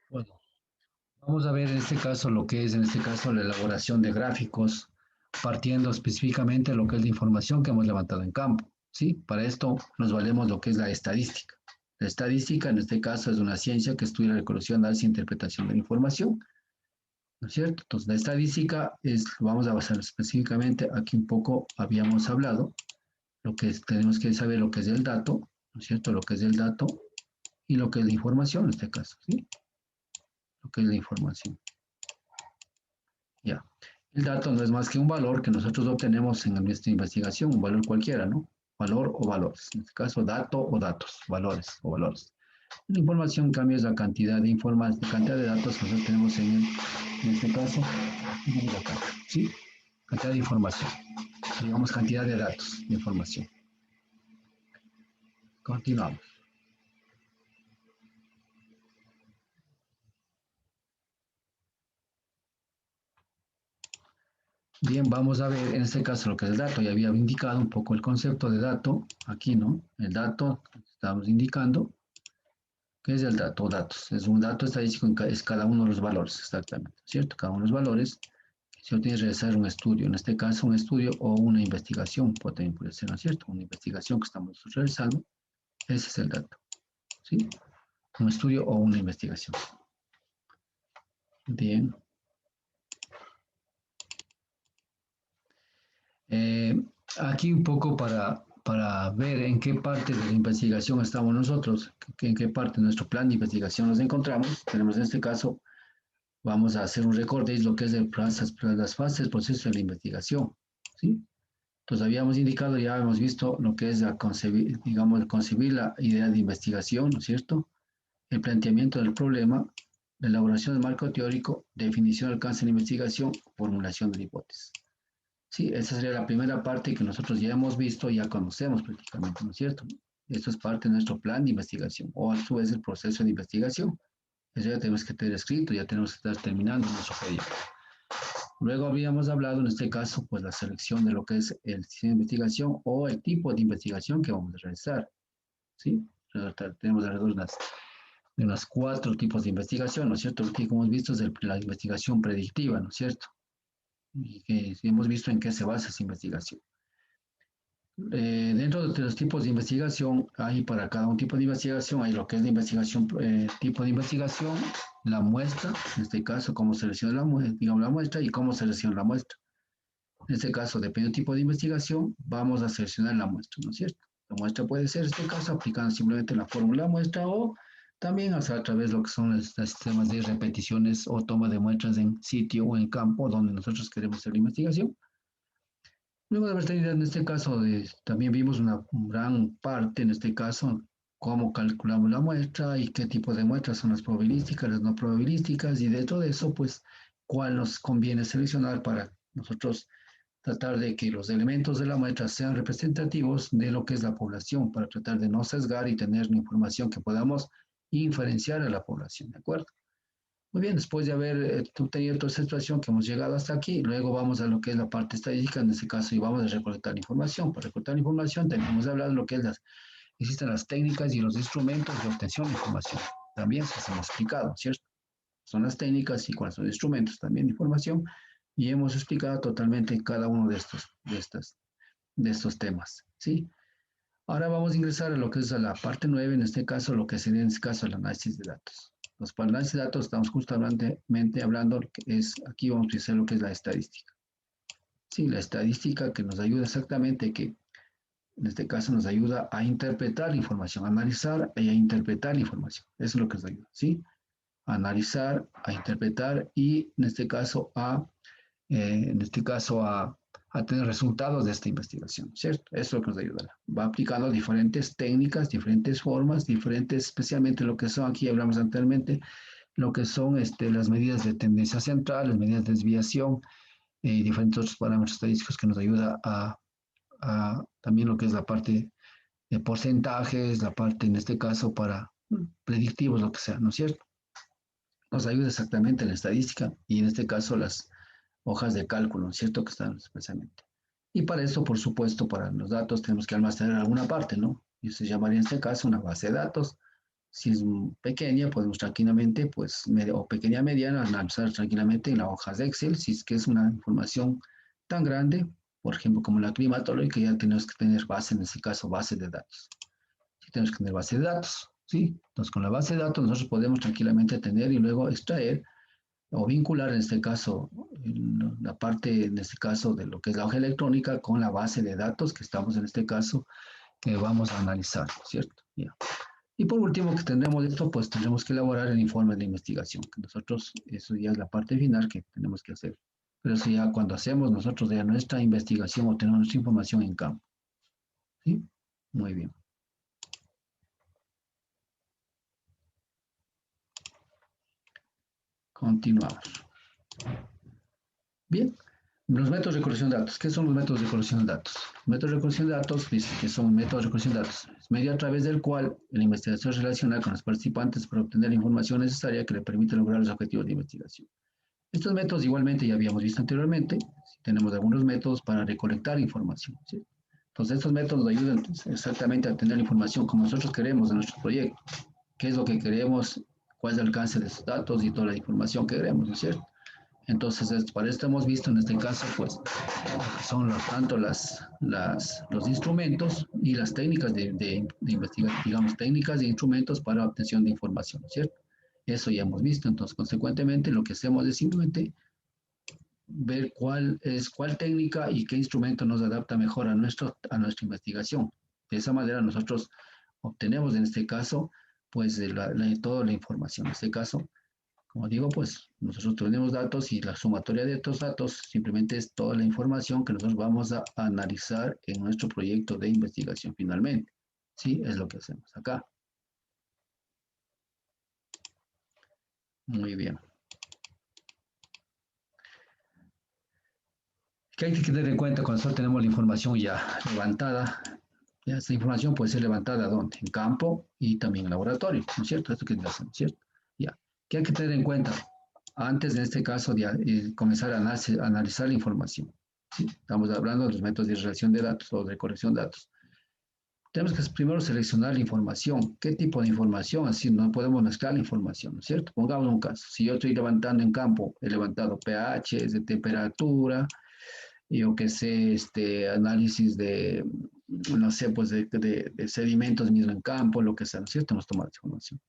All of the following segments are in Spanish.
Bueno, vamos a ver en este caso lo que es, en este caso, la elaboración de gráficos, partiendo específicamente de lo que es la información que hemos levantado en campo, ¿sí? Para esto nos valemos lo que es la estadística. La estadística, en este caso, es una ciencia que estudia la recolección, análisis e interpretación de la información, ¿no es cierto? Entonces, la estadística es, vamos a basar específicamente, aquí un poco habíamos hablado, lo que es, tenemos que saber lo que es el dato, ¿no es cierto? Lo que es el dato y lo que es la información en este caso, ¿sí? Lo que es la información. Ya. El dato no es más que un valor que nosotros obtenemos en nuestra investigación, un valor cualquiera, ¿no? Valor o valores. En este caso, dato o datos, valores o valores. La información, en cambio, es la cantidad de información, la cantidad de datos que nosotros tenemos en este caso, acá, ¿sí? Cantidad de información. Digamos, cantidad de datos, de información. Continuamos. Bien, vamos a ver en este caso lo que es el dato. Ya había indicado un poco el concepto de dato aquí, ¿no? El dato, estamos indicando. ¿Qué es el dato? Datos. Es un dato estadístico, es cada uno de los valores, exactamente, ¿cierto? Cada uno de los valores que se obtiene realizar un estudio, en este caso un estudio o una investigación, también puede ser, ¿no es cierto? Una investigación que estamos realizando, ese es el dato, ¿sí? Un estudio o una investigación. Bien. Eh, Aquí un poco para ver en qué parte de la investigación estamos nosotros, en qué parte de nuestro plan de investigación nos encontramos. Tenemos en este caso, vamos a hacer un recorte de lo que es las fases del proceso de la investigación, ¿sí? Entonces habíamos indicado, ya hemos visto lo que es la concebir, digamos, concebir la idea de investigación, ¿no es cierto? El planteamiento del problema, la elaboración del marco teórico, definición, alcance de la investigación, formulación de la hipótesis. Sí, esa sería la primera parte que nosotros ya hemos visto, ya conocemos prácticamente, ¿no es cierto? Esto es parte de nuestro plan de investigación, o a su vez el proceso de investigación. Eso ya tenemos que tener escrito, ya tenemos que estar terminando nuestro proyecto. Luego habíamos hablado, en este caso, pues la selección de lo que es el sistema de investigación o el tipo de investigación que vamos a realizar, ¿sí? Tenemos alrededor de unas 4 tipos de investigación, ¿no es cierto? Lo que hemos visto es la investigación predictiva, ¿no es cierto? Y que hemos visto en qué se basa esa investigación. Dentro de los tipos de investigación, hay para cada un tipo de investigación, hay lo que es la investigación, tipo de investigación, la muestra, en este caso, cómo selecciona la muestra, digamos, la muestra y cómo selecciona la muestra. En este caso, depende del tipo de investigación, vamos a seleccionar la muestra, ¿no es cierto? La muestra puede ser, en este caso, aplicando simplemente la fórmula de muestra o también a través de lo que son los sistemas de repeticiones o toma de muestras en sitio o en campo donde nosotros queremos hacer la investigación. Luego de haber tenido en este caso, también vimos una gran parte, en este caso, cómo calculamos la muestra y qué tipo de muestras son las probabilísticas, las no probabilísticas, y dentro de eso, pues, cuál nos conviene seleccionar para nosotros tratar de que los elementos de la muestra sean representativos de lo que es la población, para tratar de no sesgar y tener una información que podamos inferenciar a la población, ¿de acuerdo? Muy bien, después de haber tenido toda esta situación que hemos llegado hasta aquí, luego vamos a lo que es la parte estadística, en este caso, y vamos a recolectar información. Para recolectar información tenemos que hablar de lo que es existen las técnicas y los instrumentos de obtención de información. También se hemos explicado, ¿cierto? Son las técnicas y cuáles son los instrumentos también de información, y hemos explicado totalmente cada uno de estos temas, ¿sí? Ahora vamos a ingresar a lo que es a la parte 9, en este caso, lo que sería en este caso el análisis de datos. Los análisis de datos estamos justamente hablando, que es, aquí vamos a utilizar lo que es la estadística. Sí, la estadística que nos ayuda exactamente, que en este caso nos ayuda a interpretar la información, a analizar y a interpretar la información. Eso es lo que nos ayuda, ¿sí? A analizar, a interpretar y en este caso a tener resultados de esta investigación, ¿cierto? Eso es lo que nos ayudará. Va aplicando diferentes técnicas, diferentes formas, diferentes, especialmente lo que son, aquí hablamos anteriormente, lo que son las medidas de tendencia central, las medidas de desviación y diferentes otros parámetros estadísticos que nos ayuda a también lo que es la parte de porcentajes, la parte en este caso para predictivos, lo que sea, ¿no es cierto? Nos ayuda exactamente en la estadística y en este caso las hojas de cálculo, ¿cierto? Que están especialmente. Y para eso, por supuesto, para los datos tenemos que almacenar alguna parte, ¿no? Y se llamaría en este caso una base de datos Si es pequeña, podemos tranquilamente, pues, o pequeña mediana, analizar tranquilamente en las hojas de Excel. Si es que es una información tan grande, por ejemplo, como la climatológica, ya tenemos que tener base, en este caso, base de datos. Si tenemos que tener base de datos, ¿sí? Entonces, con la base de datos nosotros podemos tranquilamente tener y luego extraer o vincular, en este caso, la parte, en este caso, de lo que es la hoja electrónica con la base de datos que estamos, en este caso, que vamos a analizar, ¿cierto? Ya. Y por último, que tendremos esto, pues tendremos que elaborar el informe de investigación, que nosotros, eso ya es la parte final que tenemos que hacer. Pero eso ya cuando hacemos nosotros ya nuestra investigación o tenemos nuestra información en campo. ¿Sí? Muy bien. Continuamos. Bien. Los métodos de recolección de datos. ¿Qué son los métodos de recolección de datos? Métodos de recolección de datos dice que son métodos de recolección de datos. Es medio a través del cual la investigación se relaciona con los participantes para obtener la información necesaria que le permite lograr los objetivos de investigación. Estos métodos igualmente ya habíamos visto anteriormente. Tenemos algunos métodos para recolectar información, ¿sí? Entonces estos métodos ayudan exactamente a obtener la información como nosotros queremos de nuestro proyecto. ¿Qué es lo que queremos? ¿Cuál es el alcance de esos datos y toda la información que queremos, ¿no es cierto? Entonces, para esto hemos visto en este caso, pues, son tanto los instrumentos y las técnicas de investigación, digamos, técnicas e instrumentos para obtención de información, ¿cierto? Eso ya hemos visto, entonces, consecuentemente, lo que hacemos es simplemente ver cuál técnica y qué instrumento nos adapta mejor a nuestra investigación. De esa manera, nosotros obtenemos, en este caso, pues, toda la información. En este caso, como digo, pues nosotros tenemos datos y la sumatoria de estos datos simplemente es toda la información que nosotros vamos a analizar en nuestro proyecto de investigación finalmente. Sí, es lo que hacemos acá. Muy bien. ¿Qué hay que tener en cuenta cuando nosotros tenemos la información ya levantada? Ya esta información puede ser levantada ¿dónde? En campo y también en laboratorio, ¿no es cierto? Esto que hacemos, ¿cierto? Ya. ¿Qué hay que tener en cuenta? Antes, en este caso, de comenzar a analizar la información. ¿Sí? Estamos hablando de los métodos de relación de datos o de colección de datos. Tenemos que primero seleccionar la información. ¿Qué tipo de información? Así no podemos mezclar la información, ¿no es cierto? Pongamos un caso. Si yo estoy levantando en campo, he levantado pH, de temperatura, yo que sé, análisis de, no sé, pues de sedimentos mismo en campo, lo que sea, ¿no es cierto? Hemos tomado información.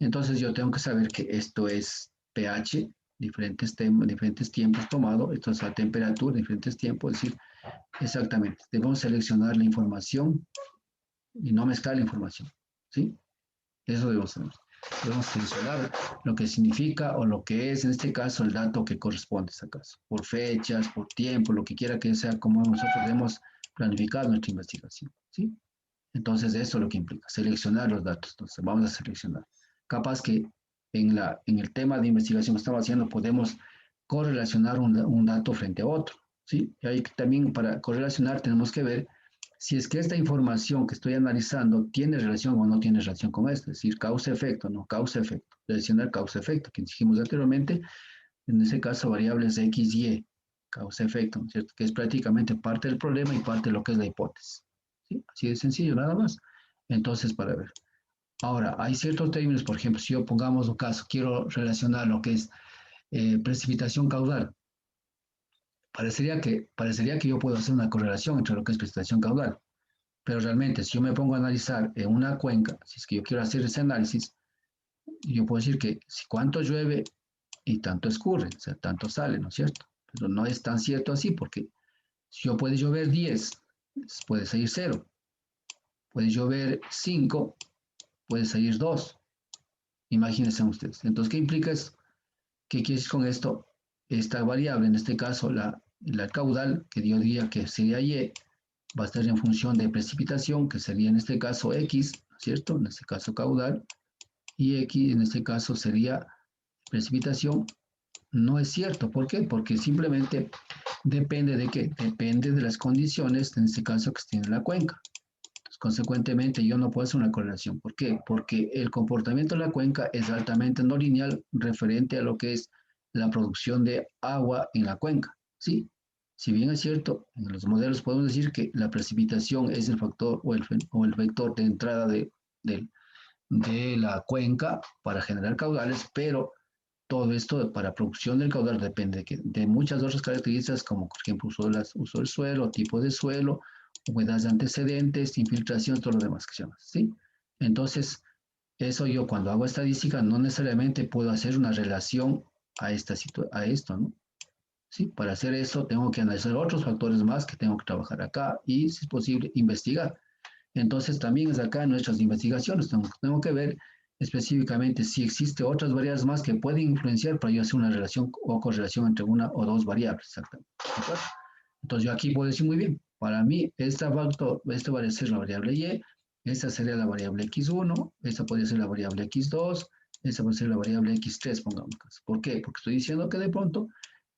Entonces yo tengo que saber que esto es pH, diferentes tiempos tomado, esto es la temperatura, diferentes tiempos, es decir, exactamente, debemos seleccionar la información y no mezclar la información, ¿sí? Eso debemos hacer. Debemos seleccionar lo que significa o lo que es, en este caso, el dato que corresponde a este caso, por fechas, por tiempo, lo que quiera que sea, como nosotros debemos planificar nuestra investigación, ¿sí? Entonces, eso es lo que implica, seleccionar los datos. Entonces, vamos a seleccionar. Capaz que en el tema de investigación que estamos haciendo podemos correlacionar un dato frente a otro, ¿sí? Y ahí también para correlacionar tenemos que ver si es que esta información que estoy analizando tiene relación o no tiene relación con esto, es decir, causa-efecto, no causa-efecto, relacionar causa-efecto, que dijimos anteriormente, en ese caso variables X, Y, causa-efecto, ¿cierto? Que es prácticamente parte del problema y parte de lo que es la hipótesis. ¿Sí? Así de sencillo, nada más. Entonces, para ver. Ahora, hay ciertos términos, por ejemplo, si yo pongamos un caso, quiero relacionar lo que es precipitación caudal. Parecería que yo puedo hacer una correlación entre lo que es precipitación caudal, pero realmente si yo me pongo a analizar en una cuenca, si es que yo quiero hacer ese análisis, yo puedo decir que si cuánto llueve y tanto escurre, o sea, tanto sale, ¿no es cierto? Pero no es tan cierto así, porque si yo puede llover 10, puede salir 0. Puede llover 5, puede salir 2. Imagínense ustedes. Entonces, ¿qué implica eso? ¿Qué quiere decir con esto? Esta variable, en este caso la caudal, que yo diría que sería Y, va a estar en función de precipitación, que sería en este caso X, ¿cierto? En este caso caudal, y X en este caso sería precipitación. No es cierto. ¿Por qué? Porque simplemente depende de qué? Depende de las condiciones, en este caso que esté en la cuenca. Entonces, consecuentemente, yo no puedo hacer una correlación. ¿Por qué? Porque el comportamiento de la cuenca es altamente no lineal referente a lo que es la producción de agua en la cuenca. ¿Sí? Si bien es cierto, en los modelos podemos decir que la precipitación es el factor o el vector de entrada de la cuenca para generar caudales, pero todo esto para producción del caudal depende de muchas otras características, como por ejemplo uso del suelo, tipo de suelo, humedades antecedentes, infiltración, todo lo demás que se llama, ¿sí? Entonces, eso yo cuando hago estadística no necesariamente puedo hacer una relación a esto, ¿no? Sí, para hacer eso tengo que analizar otros factores más que tengo que trabajar acá y, si es posible, investigar. Entonces, también es acá en nuestras investigaciones, tengo que ver específicamente si existe otras variables más que pueden influenciar para yo hacer una relación o correlación entre una o dos variables, exactamente. Entonces, yo aquí puedo decir muy bien, para mí, esta va a ser la variable Y, esta sería la variable X1, esta podría ser la variable X2, esta puede ser la variable X3, pongamos caso. ¿Por qué? Porque estoy diciendo que de pronto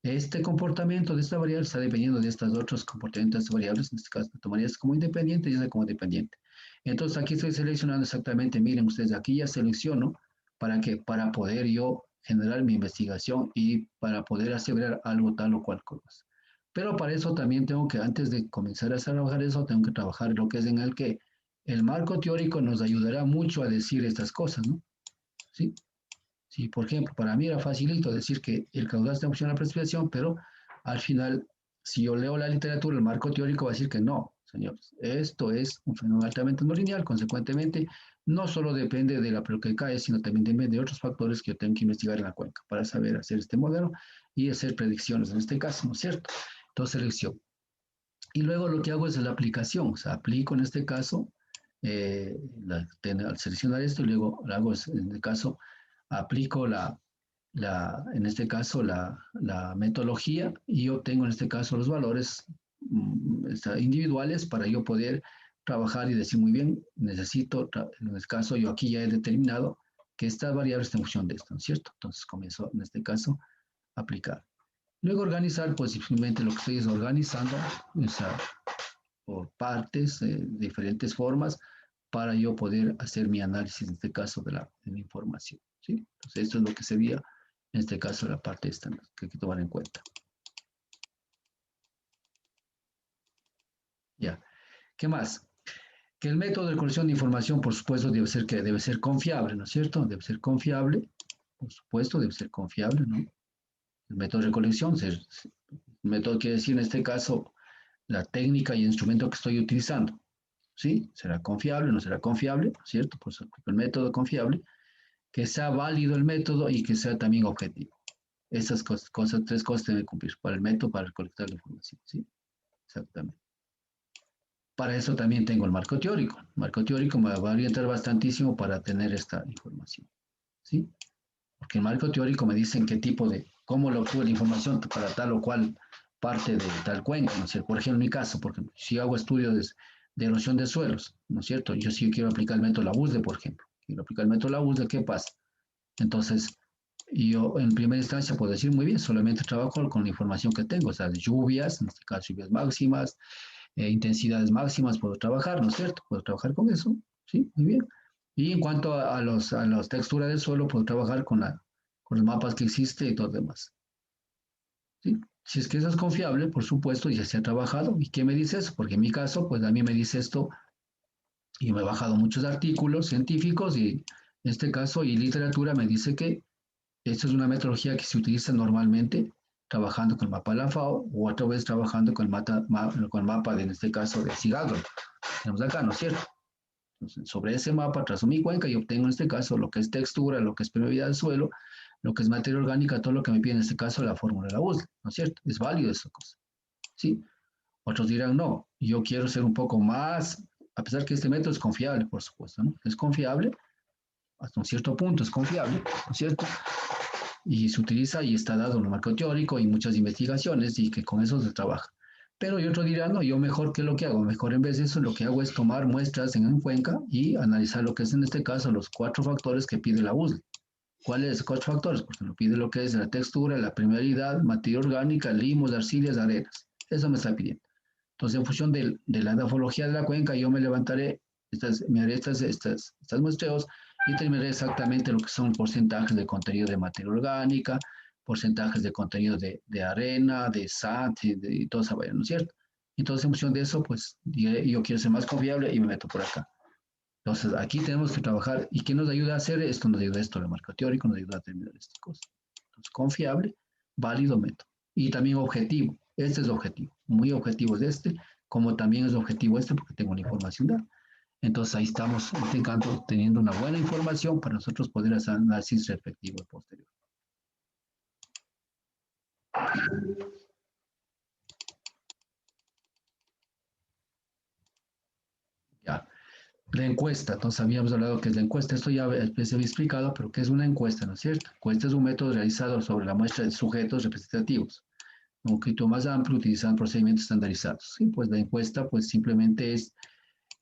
este comportamiento de esta variable está dependiendo de estos otros comportamientos de estas variables, en este caso tomaría esta como independiente y esta como dependiente. Entonces aquí estoy seleccionando exactamente, miren ustedes, aquí ya selecciono, ¿para qué? Para poder yo generar mi investigación y para poder aseverar algo tal o cual cosa. Pero para eso también tengo que, antes de comenzar a trabajar eso, tengo que trabajar lo que es en el que el marco teórico nos ayudará mucho a decir estas cosas, ¿no? ¿Sí? Sí, por ejemplo, para mí era facilito decir que el caudal está en función de la precipitación, pero al final, si yo leo la literatura, el marco teórico va a decir que no, señores. Esto es un fenómeno altamente no lineal, consecuentemente, no solo depende de la pelota que cae, sino también depende de otros factores que yo tengo que investigar en la cuenca para saber hacer este modelo y hacer predicciones en este caso, ¿no es cierto? Entonces, selección. Y luego lo que hago es la aplicación, o sea, aplico en este caso, al seleccionar esto, y luego hago, en este caso, aplico en este caso, la metodología y obtengo en este caso los valores individuales para yo poder trabajar y decir muy bien, necesito, en este caso yo aquí ya he determinado que esta variable está en función de esto, ¿no es cierto? Entonces comienzo en este caso a aplicar. Luego organizar, pues simplemente lo que estoy es organizando, o sea, por partes, diferentes formas, para yo poder hacer mi análisis, en este caso, de la información. ¿Sí? Entonces, esto es lo que sería, en este caso, la parte esta que hay que tomar en cuenta. Ya. ¿Qué más? Que el método de colección de información, por supuesto, debe ser confiable, ¿no es cierto? Debe ser confiable, por supuesto, debe ser confiable, ¿no? El método de recolección, el método quiere decir, en este caso, la técnica y el instrumento que estoy utilizando. ¿Sí? ¿Será confiable? ¿No será confiable? ¿Cierto? Pues el método confiable, que sea válido el método y que sea también objetivo. Esas cosas, tres cosas deben cumplir para el método, para recolectar la información. ¿Sí? Exactamente. Para eso también tengo el marco teórico. El marco teórico me va a orientar bastantísimo para tener esta información. ¿Sí? Porque el marco teórico me dice en qué tipo cómo lo obtuve la información para tal o cual parte de tal cuenca, ¿no es cierto? Por ejemplo, en mi caso, porque si hago estudios de erosión de suelos, ¿no es cierto? Yo sí quiero aplicar el método LAUSDE, por ejemplo. Quiero aplicar el método LAUSDE, ¿qué pasa? Entonces, yo en primera instancia puedo decir muy bien, solamente trabajo con la información que tengo, o sea, lluvias, en este caso lluvias máximas, intensidades máximas, puedo trabajar, ¿no es cierto? Puedo trabajar con eso, ¿sí? Muy bien. Y en cuanto a las texturas del suelo, puedo trabajar con los mapas que existen y todo lo demás. ¿Sí? Si es que eso es confiable, por supuesto, ya se ha trabajado. ¿Y qué me dice eso? Porque en mi caso, pues a mí me dice esto, y me he bajado muchos artículos científicos, y en este caso, y literatura me dice que esta es una metodología que se utiliza normalmente trabajando con el mapa de la FAO o otra vez trabajando con el mapa de, en este caso, de Sigagro. Tenemos acá, ¿no es cierto? Entonces, sobre ese mapa trazo mi cuenca y obtengo en este caso lo que es textura, lo que es permeabilidad del suelo, lo que es materia orgánica, todo lo que me pide en este caso la fórmula de la USL, ¿no es cierto? Es válido esa cosa, ¿sí? Otros dirán, no, yo quiero ser un poco más, a pesar que este método es confiable, por supuesto, ¿no? Es confiable, hasta un cierto punto es confiable, ¿no es cierto? Y se utiliza y está dado en el marco teórico y muchas investigaciones y que con eso se trabaja. Pero y otro dirá, no, yo mejor que lo que hago, mejor en vez de eso lo que hago es tomar muestras en cuenca y analizar lo que es en este caso los cuatro factores que pide la USL. ¿Cuáles cuatro factores? Porque me pide lo que es la textura, la permeabilidad, materia orgánica, limos, arcillas, arenas. Eso me está pidiendo. Entonces, en función de la edafología de la cuenca, yo me levantaré, me haré estas muestreos y determinaré exactamente lo que son porcentajes de contenido de materia orgánica, porcentajes de contenido de arena, de sal, y toda esa vaina, ¿no es cierto? Entonces, en función de eso, pues diré, yo quiero ser más confiable y me meto por acá. Entonces, aquí tenemos que trabajar. ¿Y qué nos ayuda a hacer esto? Nos ayuda esto, el marco teórico, nos ayuda a terminar estas cosas. Entonces, confiable, válido método. Y también objetivo. Este es objetivo. Muy objetivo es este, como también es objetivo este, porque tengo la información dada. Entonces, ahí estamos, en este caso, teniendo una buena información para nosotros poder hacer análisis respectivo y posterior. Ya. La encuesta, entonces habíamos hablado que es la encuesta, esto ya se había explicado, pero ¿qué es una encuesta, no es cierto? Encuesta es un método realizado sobre la muestra de sujetos representativos, un poquito más amplio, utilizando procedimientos estandarizados. Sí, pues la encuesta, pues simplemente es,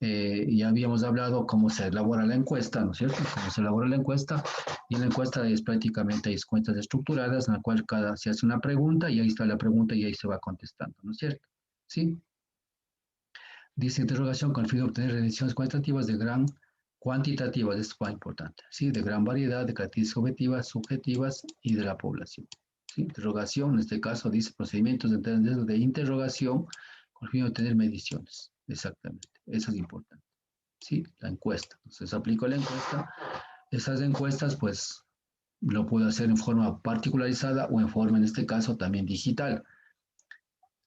ya habíamos hablado cómo se elabora la encuesta, ¿no es cierto? Cómo se elabora la encuesta, y la encuesta es prácticamente encuestas estructuradas, en la cual se hace una pregunta, y ahí está la pregunta, y ahí se va contestando, ¿no es cierto? Sí, dice interrogación con el fin de obtener revisiones cuantitativas de gran cuantitativas, esto es muy importante, ¿sí? De gran variedad de características objetivas, subjetivas y de la población. ¿Sí? Interrogación, en este caso dice procedimientos de interrogación con el fin de obtener mediciones. Exactamente, eso es importante. ¿Sí? La encuesta. Entonces aplico la encuesta. Esas encuestas, pues, lo puedo hacer en forma particularizada o en forma, en este caso, también digital.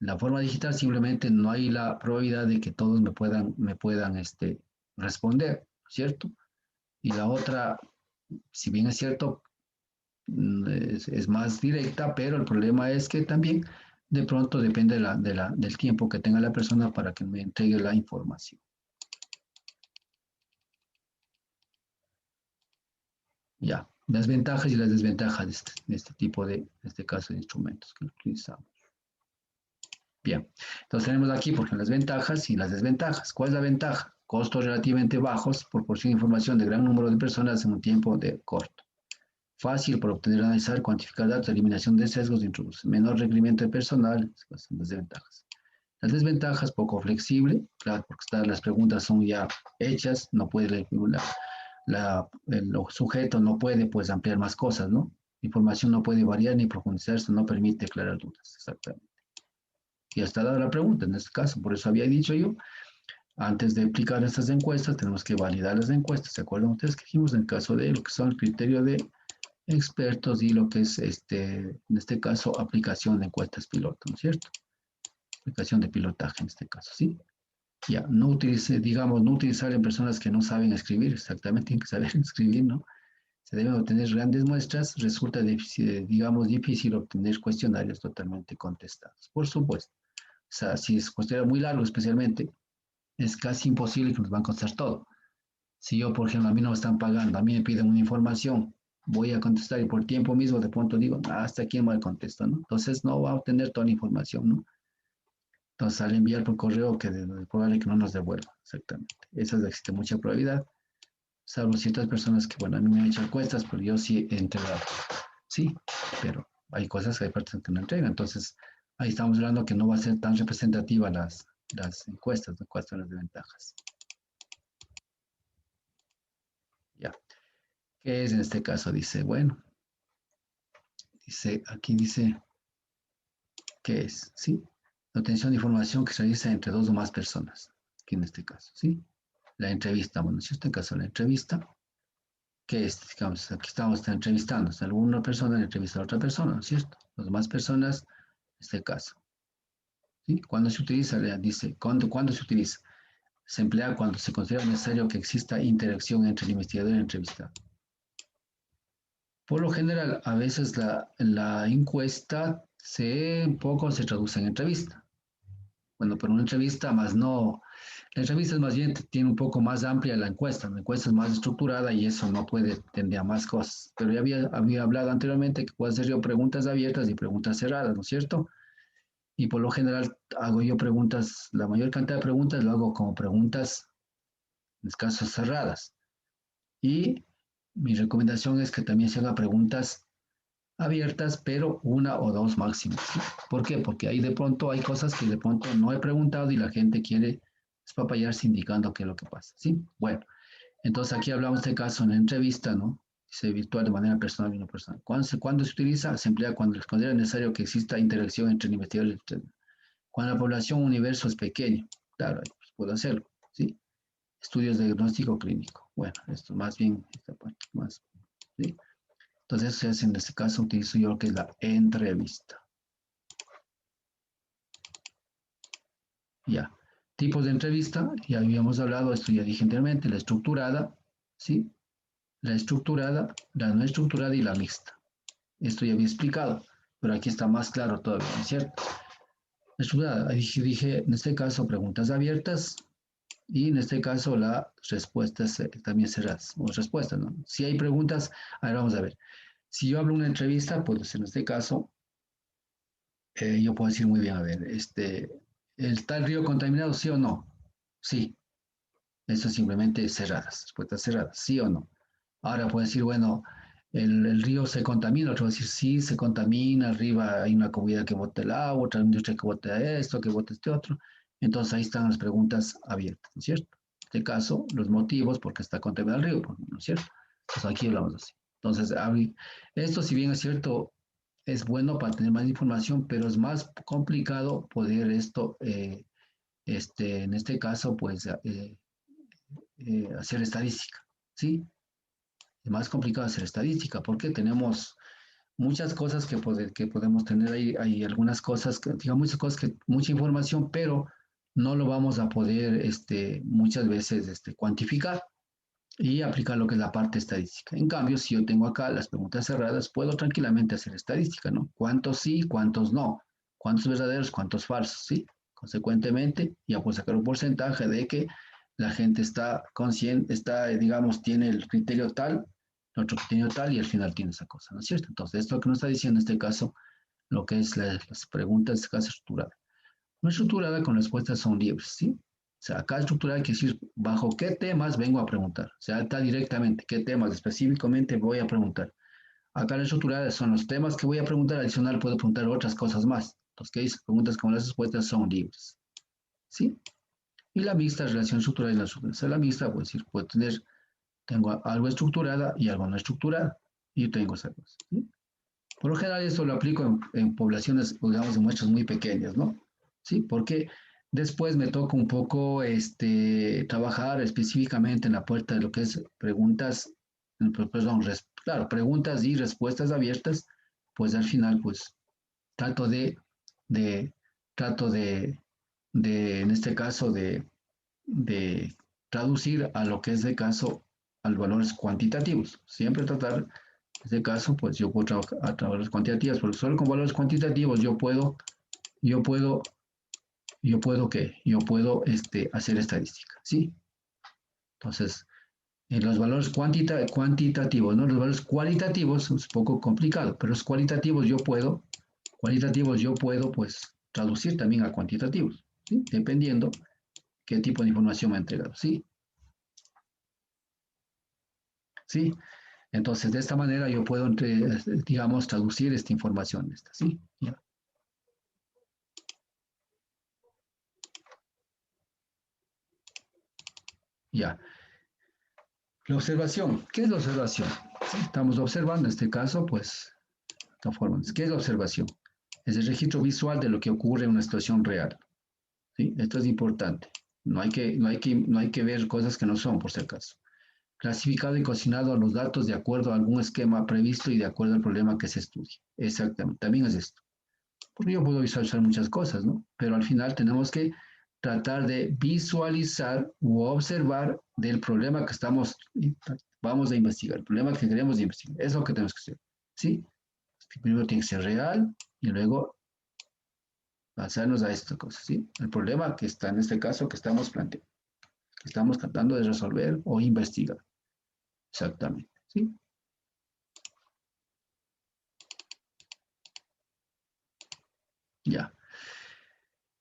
La forma digital simplemente no hay la probabilidad de que todos me puedan responder, ¿cierto? Y la otra, si bien es cierto, es más directa, pero el problema es que también de pronto depende del tiempo que tenga la persona para que me entregue la información. Ya, las ventajas y las desventajas de este tipo de este caso de instrumentos que utilizamos. Bien, entonces tenemos aquí, por ejemplo, las ventajas y las desventajas. ¿Cuál es la ventaja? Costos relativamente bajos, proporciona información de gran número de personas en un tiempo corto. Fácil para obtener, analizar, cuantificar datos, eliminación de sesgos, introduce menor requerimiento de personal, son las desventajas. Las desventajas, poco flexible, claro, porque las preguntas son ya hechas, no puede el sujeto no puede pues ampliar más cosas, ¿no? La información no puede variar ni profundizarse, no permite aclarar dudas, exactamente. Y está dada la pregunta en este caso, por eso había dicho yo, antes de aplicar estas encuestas, tenemos que validar las encuestas, ¿se acuerdan ustedes que dijimos en el caso de lo que son el criterio de expertos y lo que es, en este caso, aplicación de encuestas piloto, ¿no es cierto? Aplicación de pilotaje en este caso, ¿sí? Ya, no utilice, digamos, no utilizar en personas que no saben escribir, exactamente, tienen que saber escribir, ¿no? Se deben obtener grandes muestras, resulta difícil, digamos, difícil obtener cuestionarios totalmente contestados, por supuesto. O sea, si es cuestionario muy largo especialmente, es casi imposible que nos van a contestar todo. Si yo, por ejemplo, a mí no me están pagando, a mí me piden una información, voy a contestar y por tiempo mismo de pronto digo, hasta aquí me contesto, ¿no? Entonces no va a obtener toda la información, ¿no? Entonces al enviar por correo que es probable que no nos devuelva, exactamente. Esa existe mucha probabilidad, salvo ciertas personas que, bueno, a mí me han hecho encuestas, pero yo sí he entregado. Sí, pero hay cosas que hay partes que no entregan. Entonces ahí estamos hablando que no va a ser tan representativa las encuestas, de cuáles son las desventajas. Ya. ¿Qué es en este caso? Dice, bueno, aquí dice, ¿qué es? ¿Sí? La obtención de información que se realiza entre dos o más personas, aquí en este caso, ¿sí? La entrevista, bueno, si este caso la entrevista, ¿qué es? Digamos, aquí estamos entrevistando, a alguna persona le entrevista a otra persona, ¿no es cierto? Las demás personas, en este caso, ¿sí? ¿Cuándo se utiliza? Dice, ¿cuándo se utiliza? Se emplea cuando se considera necesario que exista interacción entre el investigador y el entrevistado. Por lo general, a veces la encuesta un poco se traduce en entrevista. Bueno, pero una entrevista más no, la entrevista es más bien tiene un poco más amplia la encuesta es más estructurada y eso no puede tender a más cosas. Pero ya había hablado anteriormente que puedo hacer yo preguntas abiertas y preguntas cerradas, ¿no es cierto? Y por lo general hago yo preguntas, la mayor cantidad de preguntas lo hago como preguntas, en este caso, cerradas. Y mi recomendación es que también se haga preguntas abiertas, pero una o dos máximo. ¿Sí? ¿Por qué? Porque ahí de pronto hay cosas que de pronto no he preguntado y la gente quiere espapallarse indicando qué es lo que pasa. ¿Sí? Bueno, entonces aquí hablamos de este caso en la entrevista, ¿no? Dice virtual de manera personal y no personal. ¿Cuándo se utiliza? Se emplea cuando les considera necesario que exista interacción entre el investigador y el cuando la población universo es pequeño. Claro, pues puedo hacerlo, ¿sí? Estudios de diagnóstico clínico. Bueno, esto más bien, esta parte más, ¿sí? Entonces, se hace en este caso, utilizo yo lo que es la entrevista. Ya. Tipos de entrevista, ya habíamos hablado, esto ya dije anteriormente, la estructurada, ¿sí? La estructurada, la no estructurada y la mixta. Esto ya había explicado, pero aquí está más claro todavía, ¿no es cierto? La estructurada, dije, en este caso, preguntas abiertas y en este caso las respuestas también cerradas, o respuestas, ¿no? Si hay preguntas, a ver, vamos a ver. Si yo hablo una entrevista, pues en este caso, yo puedo decir muy bien, a ver, ¿está el río contaminado, sí o no? Sí, eso es simplemente cerradas, respuestas cerradas, sí o no. Ahora puedo decir, bueno, el río se contamina, otro va a decir, sí, se contamina, arriba hay una comunidad que bota el agua, otra industria que bota esto, que bota este otro. Entonces ahí están las preguntas abiertas, ¿no es cierto? En este caso, los motivos por qué está contaminado el río, ¿no es cierto? Pues aquí hablamos así. Entonces, esto si bien es cierto, es bueno para tener más información, pero es más complicado poder esto, en este caso, pues, hacer estadística, ¿sí? Es más complicado hacer estadística porque tenemos muchas cosas que podemos tener ahí. Hay algunas cosas, digamos, muchas cosas mucha información, pero no lo vamos a poder muchas veces cuantificar y aplicar lo que es la parte estadística. En cambio, si yo tengo acá las preguntas cerradas, puedo tranquilamente hacer estadística, ¿no? ¿Cuántos sí, cuántos no? ¿Cuántos verdaderos, cuántos falsos? ¿Sí? Consecuentemente, ya puedo sacar un porcentaje de que la gente está consciente, digamos, tiene el criterio tal, el otro criterio tal, y al final tiene esa cosa, ¿no es cierto? Entonces, esto que nos está diciendo en este caso, lo que es las preguntas, en este caso, estructuradas. No estructurada con respuestas son libres, ¿sí? O sea, acá estructurada quiere decir bajo qué temas vengo a preguntar. O sea, está directamente, qué temas específicamente voy a preguntar. Acá la estructurada son los temas que voy a preguntar, adicional puedo preguntar otras cosas más. Entonces, ¿qué dice? Preguntas con las respuestas son libres, ¿sí? Y la mixta, relación estructurada y la estructurada. O sea, la mixta, puede decir, puedo tener, tengo algo estructurada y algo no estructurada. Y yo tengo esa cosa, ¿sí? Por lo general, esto lo aplico en poblaciones, digamos, de muestras muy pequeñas, ¿no? ¿Sí? Porque después me toca un poco trabajar específicamente en la puerta de lo que es preguntas, perdón, claro, preguntas y respuestas abiertas, pues al final, pues trato de trato en este caso, de traducir a lo que es de caso a los valores cuantitativos. Siempre tratar, en este caso, pues yo puedo trabajar a valores cuantitativos, porque solo con valores cuantitativos yo puedo, yo puedo hacer estadística, ¿sí? Entonces, en los valores cuantitativos, ¿no? Los valores cualitativos es un poco complicado, pero los cualitativos yo puedo, pues, traducir también a cuantitativos, ¿sí? Dependiendo qué tipo de información me ha entregado, ¿sí? ¿Sí? Entonces, de esta manera yo puedo, digamos, traducir esta información, ¿sí? Ya. Ya. La observación. ¿Qué es la observación? ¿Sí? Estamos observando, en este caso, pues, de esta forma. ¿Qué es la observación? Es el registro visual de lo que ocurre en una situación real. ¿Sí? Esto es importante. No hay que ver cosas que no son, por si acaso. Clasificado y cocinado a los datos de acuerdo a algún esquema previsto y de acuerdo al problema que se estudie. Exactamente. También es esto. Porque yo puedo visualizar muchas cosas, ¿no? Pero al final tenemos que tratar de visualizar u observar del problema que vamos a investigar, el problema que queremos investigar. Es lo que tenemos que hacer, ¿sí? Primero tiene que ser real y luego pasarnos a esta cosa, ¿sí? El problema que está en este caso que estamos planteando, que estamos tratando de resolver o investigar. Exactamente, ¿sí? Ya.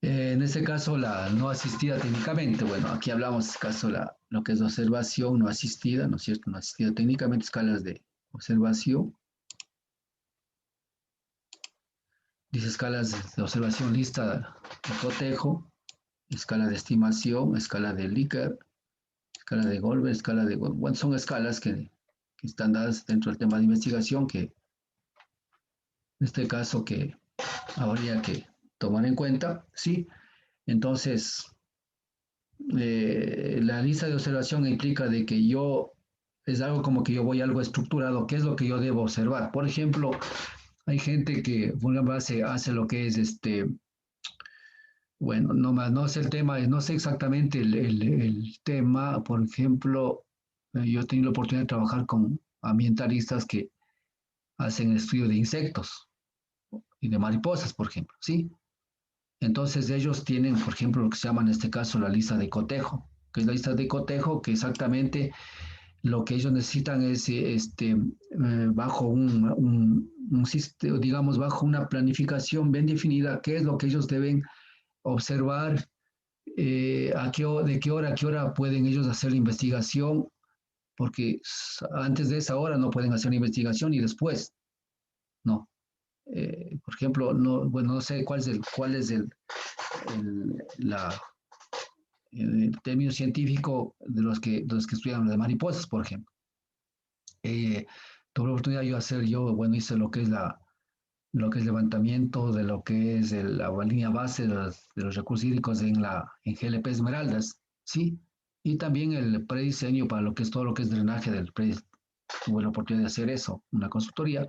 En este caso, la no asistida técnicamente, bueno, aquí hablamos, en este caso, lo que es observación no asistida, ¿no es cierto? No asistida técnicamente, escalas de observación, dice escalas de observación lista de cotejo, escala de estimación, escala de Likert, escala de Goldberg, escala de, bueno, son escalas que están dadas dentro del tema de investigación, que en este caso que habría que tomar en cuenta, ¿sí? Entonces, la lista de observación implica de que yo, es algo como que yo voy a algo estructurado, ¿qué es lo que yo debo observar? Por ejemplo, hay gente que, por ejemplo, hace lo que es bueno, no más, no sé el tema, no sé exactamente el tema. Por ejemplo, yo he tenido la oportunidad de trabajar con ambientalistas que hacen estudio de insectos y de mariposas, por ejemplo, ¿sí? Entonces ellos tienen, por ejemplo, lo que se llama en este caso la lista de cotejo, que es la lista de cotejo, que exactamente lo que ellos necesitan es, bajo un sistema, digamos, bajo una planificación bien definida, qué es lo que ellos deben observar, de qué hora a qué hora pueden ellos hacer la investigación, porque antes de esa hora no pueden hacer la investigación y después, no. Por ejemplo, no, bueno, no sé la, el término científico de los que estudian de mariposas, por ejemplo. Eh, Tuve la oportunidad yo hacer, bueno, hice lo que es levantamiento de lo que es la línea base de los recursos hídricos en GLP Esmeraldas, ¿sí? Y también el prediseño para lo que es todo lo que es drenaje tuve la oportunidad de hacer eso, una consultoría,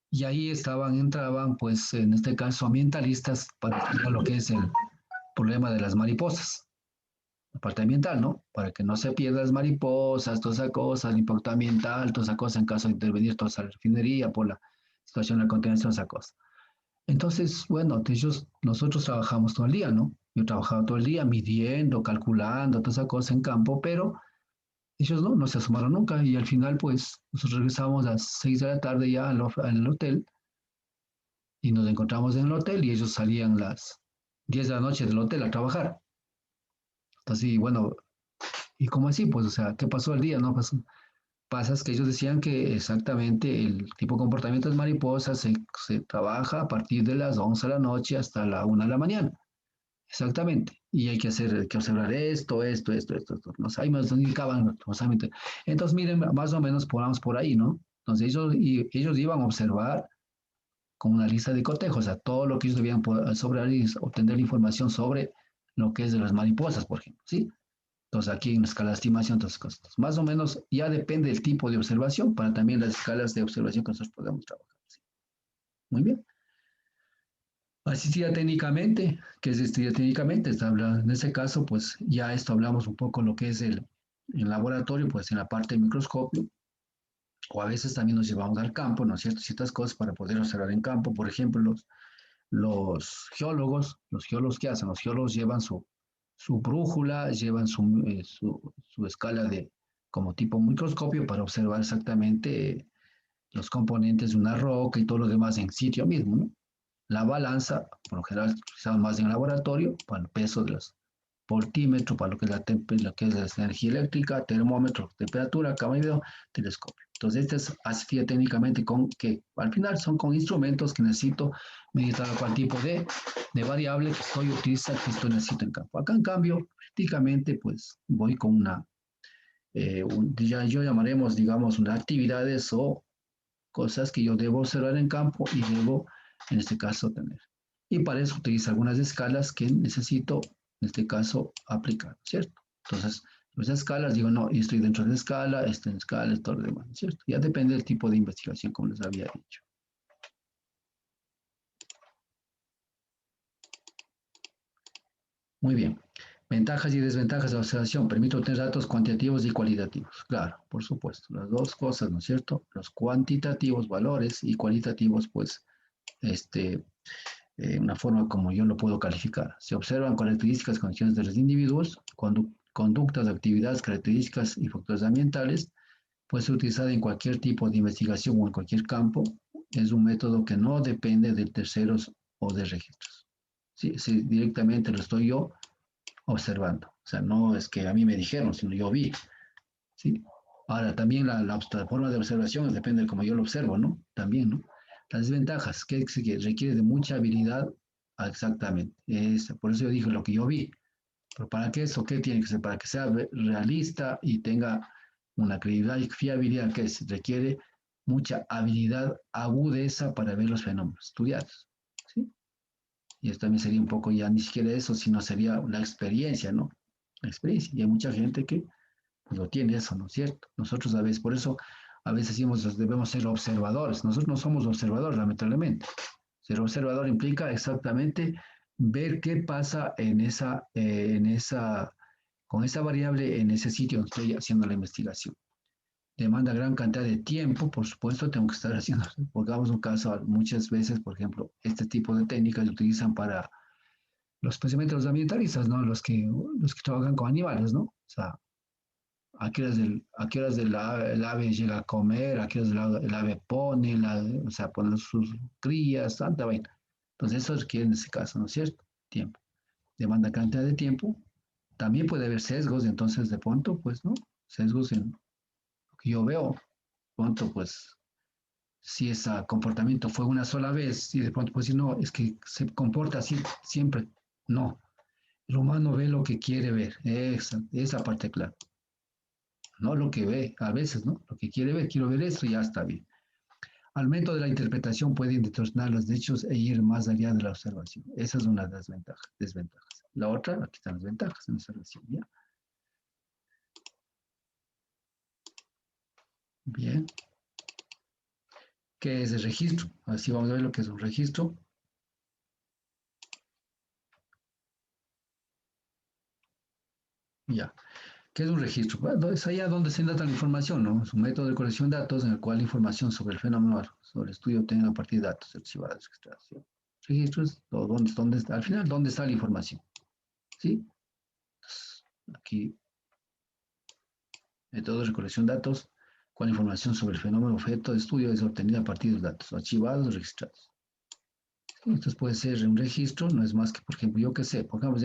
y ahí entraban, pues, en este caso, ambientalistas para estudiar lo que es el problema de las mariposas, la parte ambiental, ¿no? Para que no se pierdan las mariposas, toda esa cosa, el impacto ambiental, toda esa cosa en caso de intervenir toda esa refinería por la situación de la contaminación, esa cosa. Entonces, bueno, nosotros trabajamos todo el día, ¿no? Yo trabajaba todo el día midiendo, calculando, toda esa cosa en campo, pero ellos no se asomaron nunca y al final, pues, nosotros regresamos a las 6 de la tarde ya al hotel y nos encontramos en el hotel y ellos salían las 10 de la noche del hotel a trabajar. Entonces, y bueno, ¿y cómo así? Pues, o sea, ¿qué pasó el día? No pasa es que ellos decían que exactamente el tipo de comportamiento de mariposas se trabaja a partir de las 11 de la noche hasta la 1 de la mañana. Exactamente. Y hay que observar esto. No sé, ahí nos indicaban, entonces, miren, más o menos por ahí, ¿no? Entonces, ellos iban a observar con una lista de cotejos, o sea, todo lo que ellos debían sobre y obtener información sobre lo que es de las mariposas, por ejemplo, ¿sí? Entonces, aquí en la escala de estimación, todas esas cosas. Más o menos, ya depende del tipo de observación para también las escalas de observación que nosotros podemos trabajar. ¿Sí? Muy bien. Asistida técnicamente, ¿qué es asistida técnicamente? En ese caso, pues ya esto hablamos un poco lo que es el laboratorio, pues en la parte del microscopio, o a veces también nos llevamos al campo, ¿no es cierto? Ciertas cosas para poder observar en campo. Por ejemplo, los geólogos, ¿qué hacen? Los geólogos llevan su brújula, llevan su escala como tipo microscopio para observar exactamente los componentes de una roca y todo lo demás en sitio mismo, ¿no? La balanza, por lo general, utilizamos más en el laboratorio para el peso de los voltímetros, para lo que es la energía eléctrica, termómetro, temperatura, cámara de video, telescopio. Entonces, esta es asistida técnicamente que al final son con instrumentos que necesito medir cual tipo de variable que estoy necesito en campo. Acá, en cambio, prácticamente, pues voy con ya yo llamaremos, digamos, unas actividades o cosas que yo debo observar en campo y debo, en este caso, tener. Y para eso utilizo algunas escalas que necesito, en este caso, aplicar, ¿cierto? Entonces, esas escalas, digo, no, estoy dentro de la escala, estoy en escala, todo lo demás, ¿cierto? Ya depende del tipo de investigación, como les había dicho. Muy bien. Ventajas y desventajas de la observación. Permite obtener datos cuantitativos y cualitativos. Claro, por supuesto. Las dos cosas, ¿no es cierto? Los cuantitativos, valores, y cualitativos, pues, una forma como yo lo puedo calificar. Se observan características, condiciones de los individuos, conductas, actividades, características y factores ambientales. Puede ser utilizada en cualquier tipo de investigación o en cualquier campo. Es un método que no depende de terceros o de registros. Sí, sí, directamente lo estoy yo observando. O sea, no es que a mí me dijeron, sino yo vi. ¿Sí? Ahora, también la forma de observación depende de cómo yo lo observo, ¿no? También, ¿no? Las desventajas, que requiere de mucha habilidad, exactamente. Por eso yo dije lo que yo vi. Pero ¿para qué eso? ¿Qué tiene que ser? Para que sea realista y tenga una credibilidad y fiabilidad que requiere mucha habilidad, agudeza para ver los fenómenos estudiados. ¿Sí? Y esto también sería un poco ya ni siquiera eso, sino sería la experiencia, ¿no? la experiencia. Y hay mucha gente que pues, lo tiene eso, ¿no es cierto? Nosotros a veces, por eso a veces decimos, debemos ser observadores. Nosotros no somos observadores, lamentablemente. Ser observador implica exactamente ver qué pasa con esa variable en ese sitio donde estoy haciendo la investigación. Demanda gran cantidad de tiempo, por supuesto, tengo que estar haciendo, pongamos un caso, muchas veces, por ejemplo, este tipo de técnicas se utilizan para especialmente los ambientalistas, ¿no? Los que trabajan con animales, ¿no? O sea, a qué horas el ave llega a comer, a qué horas el ave pone, o sea, pone sus crías, tanta vaina. Entonces eso requiere en ese caso, ¿no es cierto? Tiempo. Demanda cantidad de tiempo. También puede haber sesgos, entonces de pronto, pues, ¿no? Sesgos en lo que yo veo. De pronto, pues, si ese comportamiento fue una sola vez y de pronto, pues, si no, es que se comporta así siempre. No. El humano ve lo que quiere ver. Esa parte clave. No lo que ve, a veces, ¿no? Lo que quiere ver, quiero ver esto y ya está bien. Al método de la interpretación pueden distorsionar los hechos e ir más allá de la observación. Esa es una de las desventajas. La otra, aquí están las ventajas en la observación, ¿ya? Bien. ¿Qué es el registro? Así vamos a ver lo que es un registro. Ya. ¿Qué es un registro? Bueno, es allá donde se data la información, ¿no? Es un método de colección de datos en el cual la información sobre el fenómeno, sobre el estudio obtenida a partir de datos archivados, registrados. Registros, ¿dónde está? Al final, ¿dónde está la información? ¿Sí? Aquí, método de recolección de datos, cual información sobre el fenómeno objeto de estudio es obtenida a partir de los datos archivados o registrados. Entonces puede ser un registro, no es más que, por ejemplo, yo qué sé, pongamos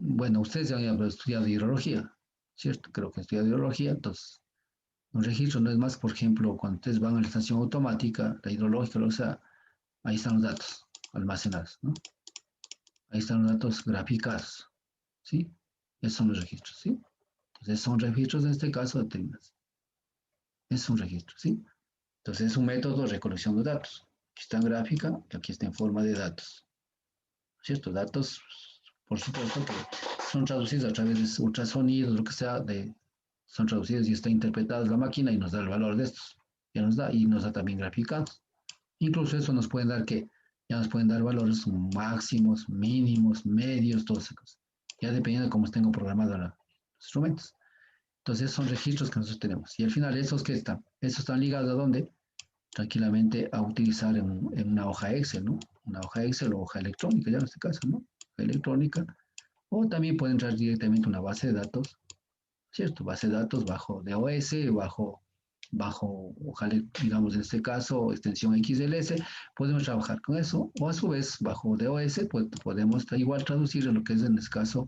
bueno, ustedes ya han estudiado hidrología, ¿cierto? Creo que han estudiado hidrología, entonces un registro no es más, por ejemplo, cuando ustedes van a la estación automática, la hidrológica, o sea, ahí están los datos almacenados, ¿no? Ahí están los datos graficados, ¿sí? Esos son los registros, ¿sí? Entonces son registros en este caso de técnicas. Es un registro, ¿sí? Entonces es un método de recolección de datos. Aquí está en gráfica y aquí está en forma de datos. ¿Cierto? Datos, por supuesto, que son traducidos a través de ultrasonidos, lo que sea, son traducidos y está interpretada la máquina y nos da el valor de estos. Ya nos da y nos da también graficados. Incluso eso nos pueden dar que ya nos pueden dar valores máximos, mínimos, medios, todas esas cosas. Ya dependiendo de cómo estén programados los instrumentos. Entonces son registros que nosotros tenemos. Y al final, esos están ligados a dónde? Tranquilamente a utilizar en una hoja Excel, ¿no? Una hoja Excel o hoja electrónica, ya en este caso, ¿no? Hoja electrónica. O también puede entrar directamente a una base de datos, ¿cierto? Base de datos bajo DOS, bajo hoja, digamos en este caso, extensión XLS, podemos trabajar con eso. O a su vez, bajo DOS, pues podemos igual traducir lo que es en este caso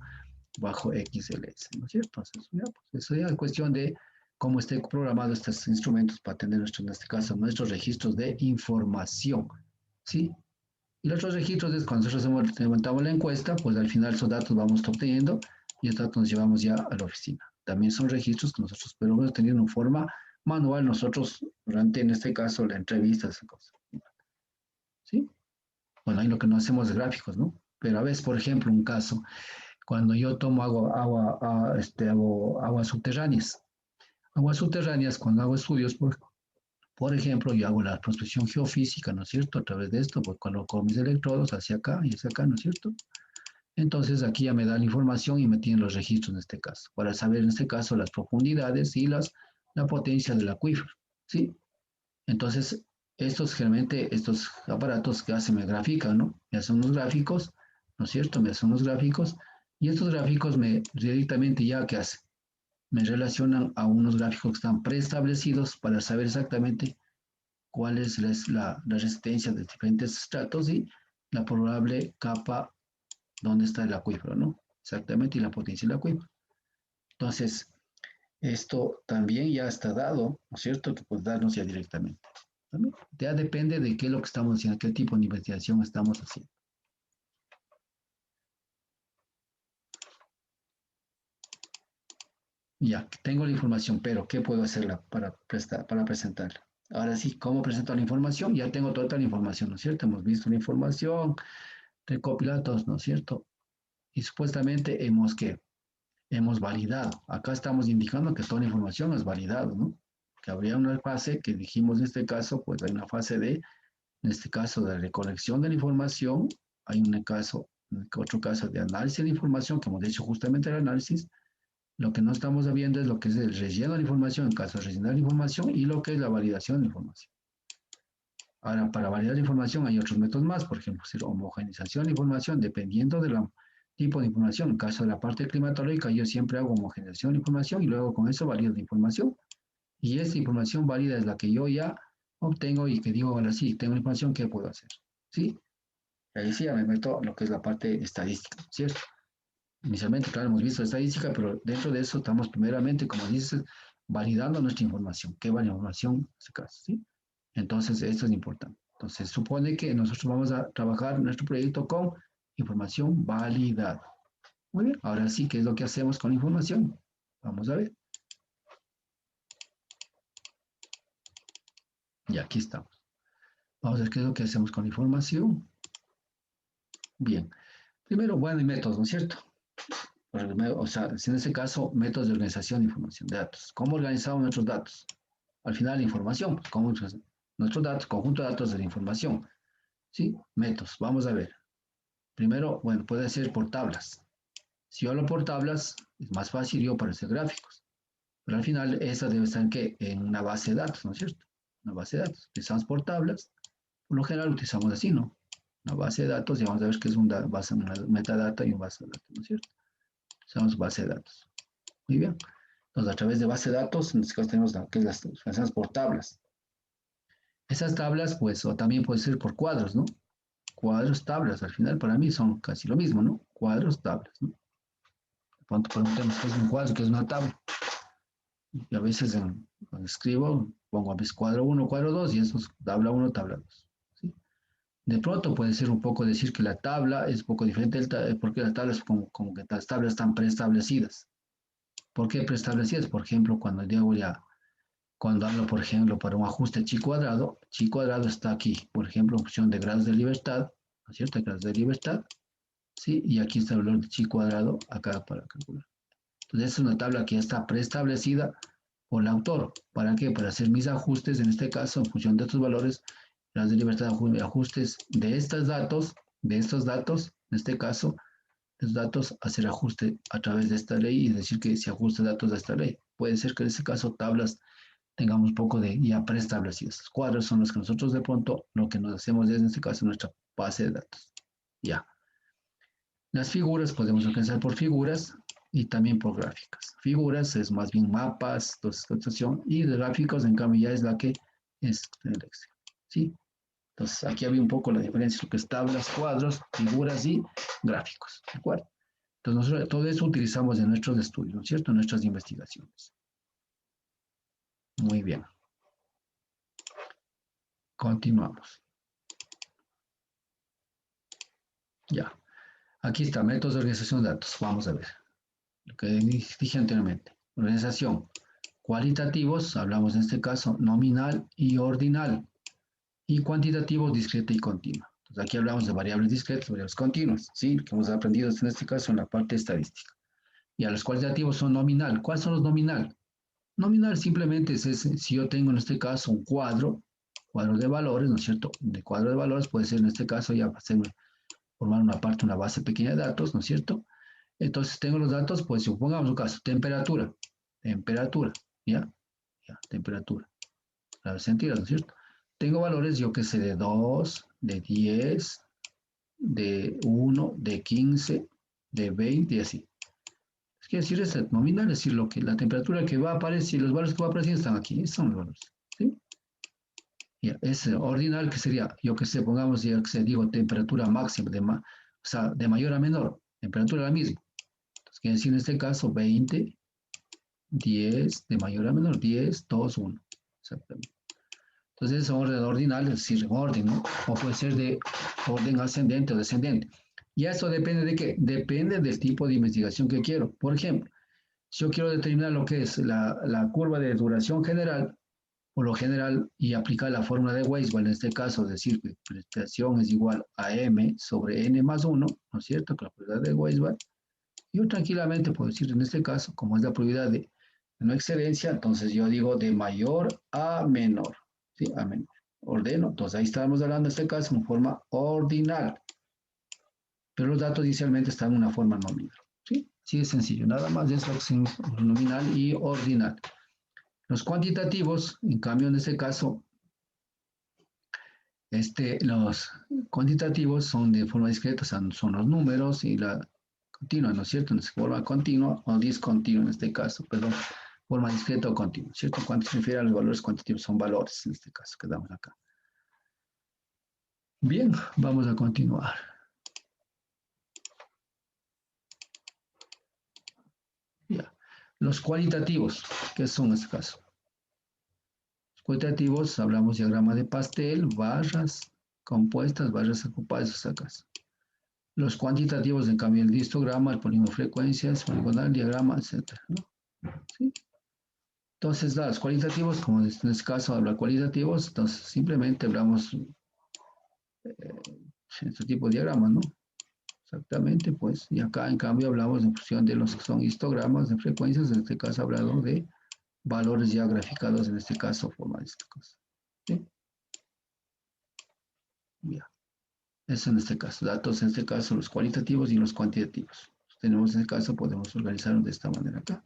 bajo XLS, ¿no es cierto? Entonces, ya, pues, eso ya es cuestión de cómo estén programados estos instrumentos para tener, en este caso, nuestros registros de información, ¿sí? Y los otros registros es cuando nosotros levantamos la encuesta, pues al final esos datos vamos obteniendo y estos datos nos llevamos ya a la oficina. También son registros que nosotros podemos tener en forma manual nosotros durante, en este caso, la entrevista, esa cosa, ¿sí? Bueno, ahí lo que no hacemos es gráficos, ¿no? Pero a veces, por ejemplo, un caso, cuando yo tomo hago aguas subterráneas. Aguas subterráneas, cuando hago estudios, por ejemplo, yo hago la prospección geofísica, ¿no es cierto? A través de esto, pues coloco mis electrodos hacia acá y hacia acá, ¿no es cierto? Entonces aquí ya me da la información y me tienen los registros en este caso, para saber en este caso las profundidades y la potencia del acuífero, ¿sí? Entonces, generalmente, estos aparatos que hacen me grafican, ¿no? Me hacen unos gráficos, ¿no es cierto? Me hacen unos gráficos y estos gráficos me directamente ya, ¿qué hacen? Me relacionan a unos gráficos que están preestablecidos para saber exactamente cuál es la resistencia de diferentes estratos y la probable capa donde está el acuífero, ¿no? Exactamente, y la potencia del acuífero. Entonces, esto también ya está dado, ¿no es cierto? Que puede darnos ya directamente. ¿También? Ya depende de qué es lo que estamos haciendo, qué tipo de investigación estamos haciendo. Ya, tengo la información, pero ¿qué puedo hacerla para presentarla? Ahora sí, ¿cómo presento la información? Ya tengo toda la información, ¿no es cierto? Hemos visto la información, recopilada todos, ¿no es cierto? y supuestamente hemos validado. Acá estamos indicando que toda la información es validada, ¿no? Que habría una fase que dijimos en este caso, pues hay una fase en este caso de recolección de la información, hay otro caso de análisis de la información, que hemos hecho justamente el análisis. Lo que no estamos viendo es lo que es el relleno de la información, en caso de rellenar la información, y lo que es la validación de la información. Ahora, para validar la información hay otros métodos más, por ejemplo, homogeneización de información, dependiendo del tipo de información. En caso de la parte climatológica, yo siempre hago homogeneización de información y luego con eso valido la información. Y esta información válida es la que yo ya obtengo y que digo, ahora sí, tengo información, ¿qué puedo hacer? ¿Sí? Y ahí sí ya me meto en lo que es la parte estadística, ¿cierto? Inicialmente, claro, hemos visto estadística, pero dentro de eso estamos primeramente, como dices, validando nuestra información. ¿Qué vale la información en este caso? ¿Sí? Entonces, esto es importante. Entonces, supone que nosotros vamos a trabajar nuestro proyecto con información validada. Muy bien, ahora sí, ¿qué es lo que hacemos con información? Vamos a ver. Y aquí estamos. Vamos a ver qué es lo que hacemos con información. Bien. Primero, bueno, hay métodos, ¿no es cierto? O sea, en este caso, métodos de organización de información de datos. ¿Cómo organizamos nuestros datos? Al final, la información, pues, ¿cómo nuestros datos, conjunto de datos de la información? ¿Sí? Métodos, vamos a ver. Primero, bueno, puede ser por tablas. Si yo hablo por tablas, es más fácil yo para hacer gráficos. Pero al final, esa debe estar en, ¿qué? En una base de datos, ¿no es cierto? Una base de datos. Utilizamos por tablas. Por lo general, utilizamos así, ¿no? Una base de datos y vamos a ver qué es una metadata y un base de datos, ¿no es cierto? Usamos base de datos. Muy bien. Entonces, a través de base de datos, en este caso tenemos que es las organizadas por tablas. Esas tablas, pues, o también puede ser por cuadros, ¿no? Cuadros, tablas, al final para mí son casi lo mismo, ¿no? Cuadros, tablas, ¿no? De pronto preguntemos qué es un cuadro, qué es una tabla. Y a veces cuando escribo, pongo a veces cuadro 1, cuadro 2, y eso es tabla 1, tabla 2. ¿Sí? De pronto puede ser un poco decir que la tabla es un poco diferente, porque las tablas como que las tablas están preestablecidas. ¿Por qué preestablecidas? Por ejemplo, cuando hablo, por ejemplo, para un ajuste chi cuadrado está aquí, por ejemplo, en función de grados de libertad, ¿no es cierto? Grados de libertad, ¿sí? Y aquí está el valor de chi cuadrado acá para calcular. Entonces, es una tabla que ya está preestablecida por el autor. ¿Para qué? Para hacer mis ajustes, en este caso, en función de estos valores, grados de libertad, ajustes de estos datos, en este caso, los datos, hacer ajuste a través de esta ley y decir que se ajuste datos de esta ley. Puede ser que en este caso tablas tengamos un poco de ya preestablecidos. Los cuadros son los que nosotros de pronto lo que nos hacemos es en este caso nuestra base de datos. Ya. Las figuras podemos alcanzar por figuras y también por gráficas. Figuras es más bien mapas, situación, y gráficos en cambio ya es la que es el Excel. ¿Sí? Entonces aquí había un poco la diferencia entre lo que es tablas, cuadros, figuras y gráficos. ¿De acuerdo? Entonces nosotros todo eso utilizamos en nuestros estudios, ¿no es cierto? En nuestras investigaciones. Muy bien. Continuamos. Ya. Aquí está, métodos de organización de datos. Vamos a ver. Lo que dije anteriormente. Organización. Cualitativos, hablamos en este caso nominal y ordinal. Y cuantitativos, discreta y continua. Entonces aquí hablamos de variables discretas, variables continuas, ¿sí? Que hemos aprendido en este caso en la parte estadística. Y a los cualitativos son nominal. ¿Cuáles son los nominal? Nominal simplemente es ese, si yo tengo en este caso un cuadro de valores, ¿no es cierto? De cuadro de valores puede ser en este caso ya formar una parte, una base pequeña de datos, ¿no es cierto? Entonces tengo los datos, pues supongamos un caso, temperatura, ¿ya? Temperatura, grados centígrados, ¿no es cierto? Tengo valores, yo que sé, de 2, de 10, de 1, de 15, de 20 y así. Es que decir es nominal, es decir, la temperatura que va a aparecer, los valores que va a aparecer están aquí, estos son los valores, ¿sí? Ya, es ordinal, que sería, yo que sé, pongamos, ya que se digo, temperatura máxima, o sea, de mayor a menor, temperatura la misma. Entonces, quiere decir en este caso 20, 10, de mayor a menor, 10, 2, 1. Exactamente. Entonces, es orden ordinal, es decir, orden, ¿no? O puede ser de orden ascendente o descendente. Y eso depende de qué? Depende del tipo de investigación que quiero. Por ejemplo, si yo quiero determinar lo que es la curva de duración general, por lo general, y aplicar la fórmula de Weisbach, en este caso, decir que precipitación es igual a M sobre N más 1, ¿no es cierto? Que la probabilidad de Weisbach. Yo tranquilamente puedo decir, en este caso, como es la probabilidad de no excelencia, entonces yo digo de mayor a menor, ¿sí? A menor. Ordeno, entonces ahí estamos hablando en este caso en forma ordinal, pero los datos inicialmente están en una forma nominal, ¿sí? Sí, es sencillo, nada más es nominal y ordinal. Los cuantitativos, en cambio, en este caso, los cuantitativos son de forma discreta, o sea, son los números y la continua, ¿no es cierto? En forma continua o discontinua en este caso, perdón, forma discreta o continua, ¿cierto? Cuando se refiere a los valores cuantitativos, son valores en este caso que damos acá. Bien, vamos a continuar. Ya. Los cualitativos, ¿qué son en este caso? Los cualitativos, hablamos de diagrama de pastel, barras compuestas, barras ocupadas, sacas. Los cuantitativos, en cambio, el histograma, el polígono de frecuencias, poligonal, diagrama, etc. ¿no? ¿Sí? Entonces, los cualitativos, como en este caso habla cualitativos, entonces simplemente hablamos este tipo de diagramas, ¿no? Exactamente, pues, y acá en cambio hablamos en función de los que son histogramas de frecuencias, en este caso hablado de valores ya graficados, en este caso formalísticos. ¿Sí? Ya. Eso en este caso, datos en este caso los cualitativos y los cuantitativos. Tenemos en este caso, podemos organizarlos de esta manera acá.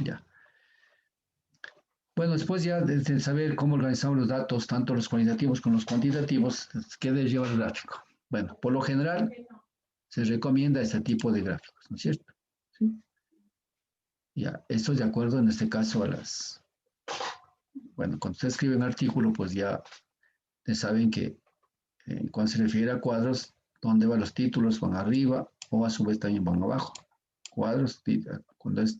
Ya. Bueno, después ya de saber cómo organizamos los datos, tanto los cualitativos como los cuantitativos, ¿qué debe llevar el gráfico? Bueno, por lo general se recomienda este tipo de gráficos, ¿no es cierto? ¿Sí? Ya, esto es de acuerdo en este caso a las... Bueno, cuando usted escribe un artículo, pues ya saben que cuando se refiere a cuadros, ¿dónde van los títulos? Van arriba o a su vez también van abajo. Cuadros, cuando es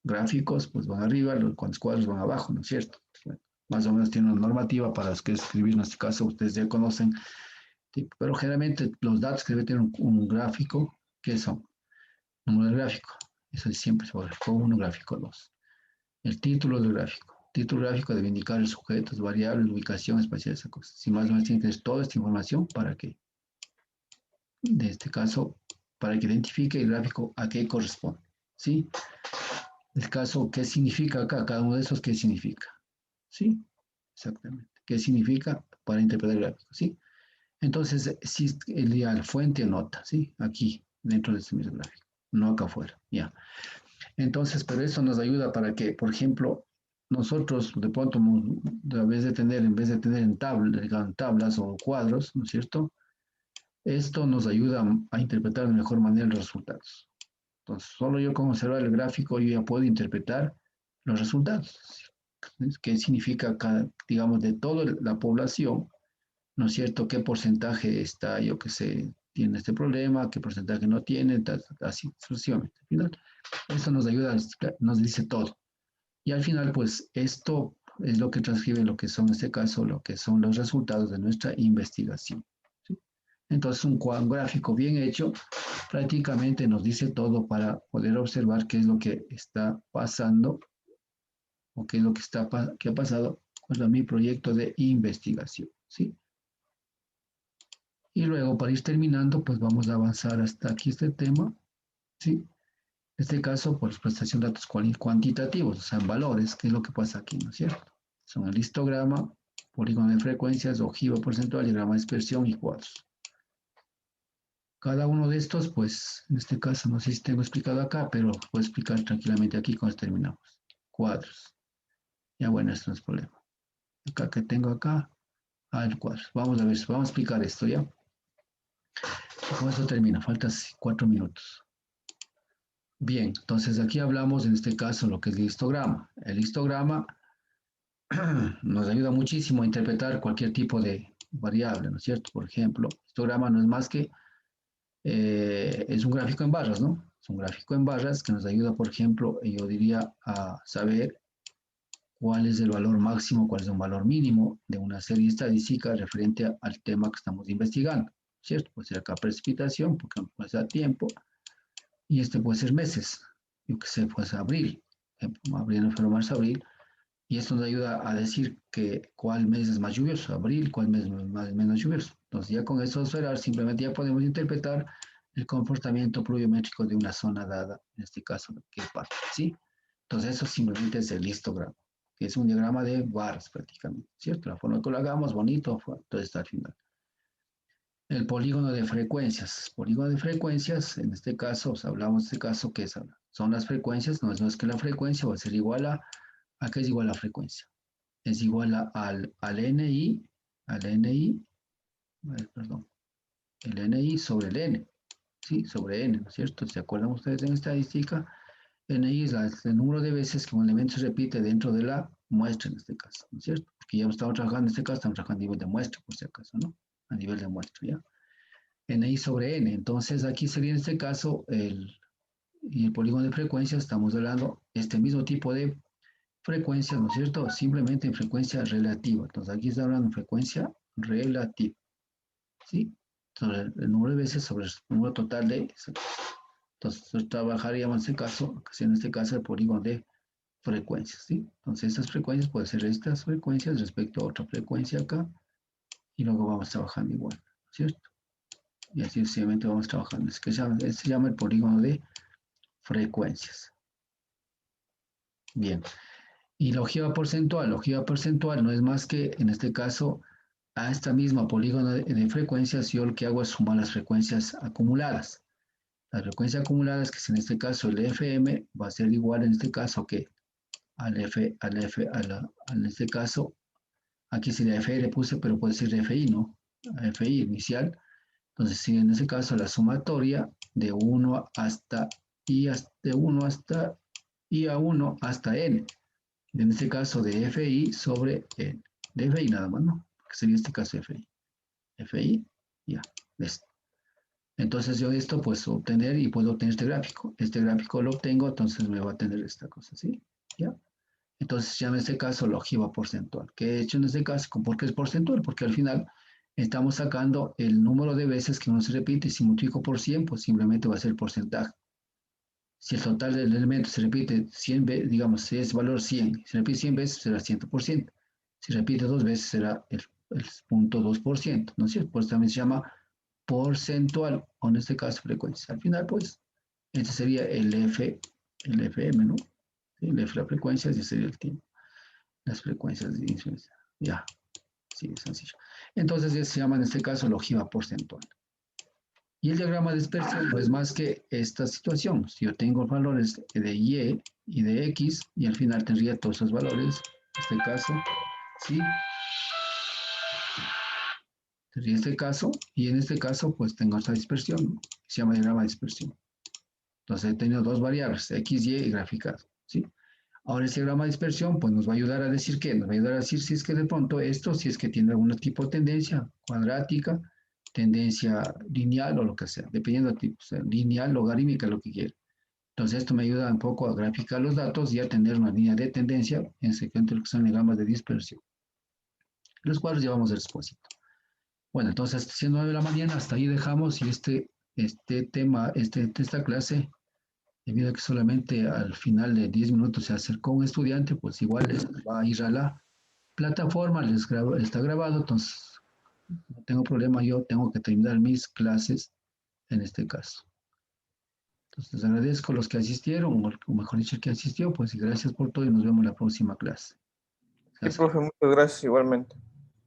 gráficos, pues van arriba, cuando es cuadros van abajo, ¿no es cierto? Bueno, más o menos tiene una normativa para los que escribir, en este caso ustedes ya conocen, pero generalmente los datos que debe tener un gráfico, ¿qué son? Número de gráfico, eso siempre se va a ver como uno, gráfico 2. El título del gráfico. El título gráfico debe indicar el sujeto, variable, ubicación espacial, esa cosa. Si más o menos tiene que tener toda esta información para que, de este caso, para que identifique el gráfico a qué corresponde. ¿Sí? El caso, ¿qué significa acá? Cada uno de esos, ¿qué significa? ¿Sí? Exactamente. ¿Qué significa para interpretar el gráfico? ¿Sí? Entonces, si el ideal, fuente o nota, ¿sí? Aquí, dentro de este mismo gráfico, no acá afuera, ya. Entonces, pero esto nos ayuda para que, por ejemplo, nosotros de pronto, en vez de tener en tablas o cuadros, ¿no es cierto? Esto nos ayuda a interpretar de mejor manera los resultados. Entonces, solo yo con observar el gráfico, yo ya puedo interpretar los resultados. ¿Qué significa, digamos, de toda la población? ¿No es cierto? ¿Qué porcentaje está, yo que sé, tiene este problema? ¿Qué porcentaje no tiene? Así sucesivamente. Al final, esto nos ayuda, nos dice todo. Y al final, pues, esto es lo que transcribe lo que son, en este caso, lo que son los resultados de nuestra investigación. ¿Sí? Entonces, un gráfico bien hecho prácticamente nos dice todo para poder observar qué es lo que está pasando o qué es lo que, que ha pasado con mi proyecto de investigación. ¿Sí? Y luego, para ir terminando, pues vamos a avanzar hasta aquí este tema. ¿Sí? En este caso, pues prestación de datos cuantitativos, o sea, en valores, ¿qué es lo que pasa aquí, no es cierto? Son el histograma, polígono de frecuencias, ojiva porcentual, diagrama de dispersión y cuadros. Cada uno de estos, pues, en este caso, no sé si tengo explicado acá, pero puedo explicar tranquilamente aquí cuando terminamos. Cuadros. Ya bueno, esto no es problema. Acá que tengo acá, el cuadro. Vamos a ver, vamos a explicar esto, ¿ya? Con eso termina, faltan 4 minutos. Bien, entonces aquí hablamos en este caso lo que es el histograma. El histograma nos ayuda muchísimo a interpretar cualquier tipo de variable, ¿no es cierto? Por ejemplo, histograma no es más que, es un gráfico en barras, ¿no? Es un gráfico en barras que nos ayuda, por ejemplo, yo diría a saber cuál es el valor máximo, cuál es un valor mínimo de una serie estadística referente al tema que estamos investigando, ¿cierto? Puede ser acá precipitación, porque no puede ser tiempo, Y este puede ser meses. Yo que sé, pues abril. Abril, febrero, marzo, abril. Y esto nos ayuda a decir que cuál mes es más lluvioso, abril, cuál mes es menos lluvioso. Entonces ya con eso observar, simplemente ya podemos interpretar el comportamiento pluviométrico de una zona dada, en este caso, ¿qué parte? ¿Sí? Entonces eso simplemente es el histograma, que es un diagrama de barras prácticamente, ¿cierto? La forma que lo hagamos, bonito, todo está al final. El polígono de frecuencias. Polígono de frecuencias, en este caso, hablamos de este caso que son las frecuencias, no es más que la frecuencia, va a ser igual ¿a qué es igual a frecuencia? Es igual al NI, perdón, el NI sobre el N, ¿sí? Sobre N, ¿no es cierto? ¿Se acuerdan ustedes en estadística? NI es el número de veces que un elemento se repite dentro de la muestra en este caso, ¿no es cierto? Porque ya estamos trabajando en este caso, estamos trabajando a nivel de muestra, por si acaso, ¿no? A nivel de muestra, ¿ya? NI sobre N. Entonces aquí sería en este caso y el polígono de frecuencias, estamos hablando este mismo tipo de frecuencia, ¿no es cierto? Simplemente en frecuencia relativa. Entonces aquí está hablando de frecuencia relativa, ¿sí? Sobre el número de veces sobre el número total de... Entonces trabajaríamos en este caso, que en este caso el polígono de frecuencias, ¿sí? Entonces estas frecuencias pueden ser estas frecuencias respecto a otra frecuencia acá y luego vamos trabajando igual, ¿cierto? Y así sucesivamente vamos trabajando. Es que se llama el polígono de frecuencias. Bien. Y la ojiva porcentual. La ojiva porcentual no es más que, en este caso, a esta misma polígono de frecuencias, yo lo que hago es sumar las frecuencias acumuladas. Las frecuencias acumuladas, que es en este caso el FM, va a ser igual en este caso que en este caso, aquí sería FE le puse, pero puede ser FI, ¿no? FI inicial. Entonces, si en este caso la sumatoria de 1 hasta de 1 hasta I a 1 hasta N. En este caso de FI sobre N. De FI nada más, ¿no? Que sería este caso de FI. FI, ya, listo. Entonces yo esto pues obtener y puedo obtener este gráfico. Este gráfico lo obtengo, entonces me va a tener esta cosa, ¿sí? ¿Ya? Entonces ya en este caso la ojiva porcentual. ¿Qué he hecho en este caso? ¿Por qué es porcentual? Porque al final estamos sacando el número de veces que uno se repite. Si multiplico por 100, pues simplemente va a ser el porcentaje. Si el total del elemento se repite 100 veces, digamos, si es valor 100, si se repite 100 veces será 100%. Si repite 2 veces será el 0.2%, ¿no es cierto? Por eso también se llama porcentual, o en este caso frecuencia. Al final, pues, este sería el FM, ¿no? El F, la frecuencia, ese sería el tiempo. Las frecuencias de influencia. Ya, sí, es sencillo. Entonces, se llama en este caso la ojiva porcentual. Y el diagrama de dispersión no es más que esta situación. Si yo tengo valores de Y y de X, y al final tendría todos esos valores, en este caso, ¿sí? Tendría este caso, y en este caso, pues tengo esta dispersión, ¿no? Se llama diagrama de dispersión. Entonces he tenido dos variables, X, Y graficado, ¿sí? Ahora este diagrama de dispersión, pues nos va a ayudar a decir qué, nos va a ayudar a decir si es que de pronto esto, si es que tiene algún tipo de tendencia cuadrática, tendencia lineal o lo que sea, dependiendo del tipo, o sea, lineal, logarítmica, lo que quiera. Entonces esto me ayuda un poco a graficar los datos y a tener una línea de tendencia en secuencia de lo que son diagramas de dispersión. Los cuadros llevamos el expósito. Bueno, entonces siendo 9 de la mañana, hasta ahí dejamos y esta clase, debido a que solamente al final de 10 minutos se acercó un estudiante, pues igual les va a ir a la plataforma, está grabado, entonces no tengo problema, yo tengo que terminar mis clases en este caso. Entonces les agradezco a los que asistieron, o mejor dicho, el que asistió, pues y gracias por todo y nos vemos en la próxima clase. Sí, profe, muchas gracias igualmente.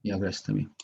Y gracias también.